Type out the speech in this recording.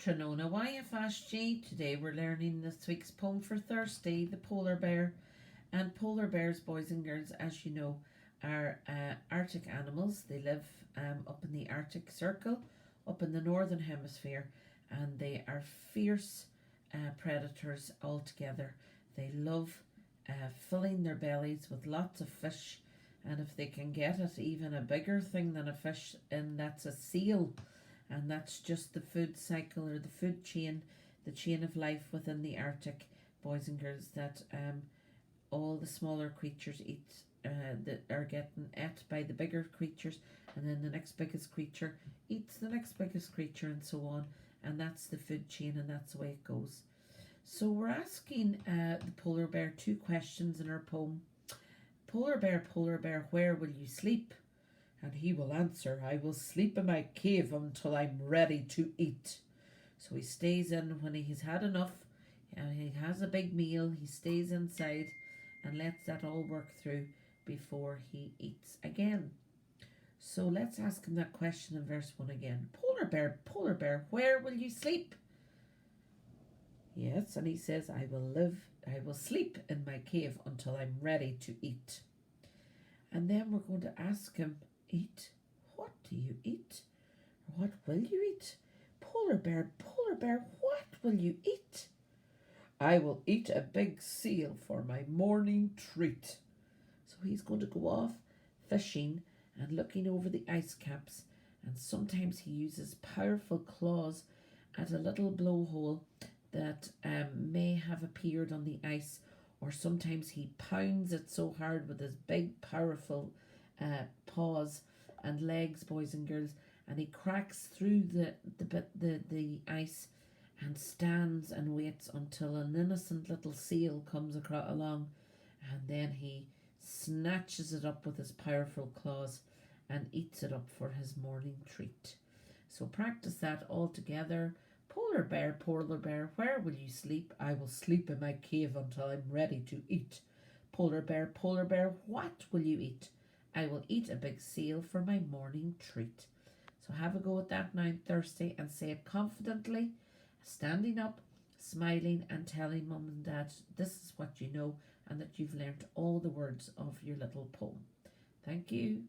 Trinona YFSG. Today we're learning this week's poem for Thursday, The Polar Bear. And polar bears, boys and girls, as you know, are Arctic animals. They live up in the Arctic Circle, up in the Northern Hemisphere, and they are fierce predators altogether. They love filling their bellies with lots of fish, and if they can get it, even a bigger thing than a fish, and that's a seal. And that's just the food cycle or the food chain, the chain of life within the Arctic, boys and girls, that all the smaller creatures eat, that are getting ate by the bigger creatures, and then the next biggest creature eats the next biggest creature, and so on. And that's the food chain, and that's the way it goes. So we're asking the polar bear two questions in our poem. Polar bear, where will you sleep? And he will answer, I will sleep in my cave until I'm ready to eat. So he stays in when he's had enough, and he has a big meal, he stays inside and lets that all work through before he eats again. So let's ask him that question in verse 1 again. Polar bear, where will you sleep? Yes, and he says, I will sleep in my cave until I'm ready to eat. And then we're going to ask him, eat? What do you eat? Or what will you eat? Polar bear, what will you eat? I will eat a big seal for my morning treat. So he's going to go off fishing and looking over the ice caps, and sometimes he uses powerful claws at a little blowhole that may have appeared on the ice, or sometimes he pounds it so hard with his big powerful paws and legs, boys and girls, and he cracks through the ice and stands and waits until an innocent little seal comes along, and then he snatches it up with his powerful claws and eats it up for his morning treat. So practice that all together. Polar bear, where will you sleep? I will sleep in my cave until I'm ready to eat. Polar bear, what will you eat? I will eat a big seal for my morning treat. So have a go at that now Thursday and say it confidently, standing up, smiling and telling mum and dad this is what you know and that you've learnt all the words of your little poem. Thank you.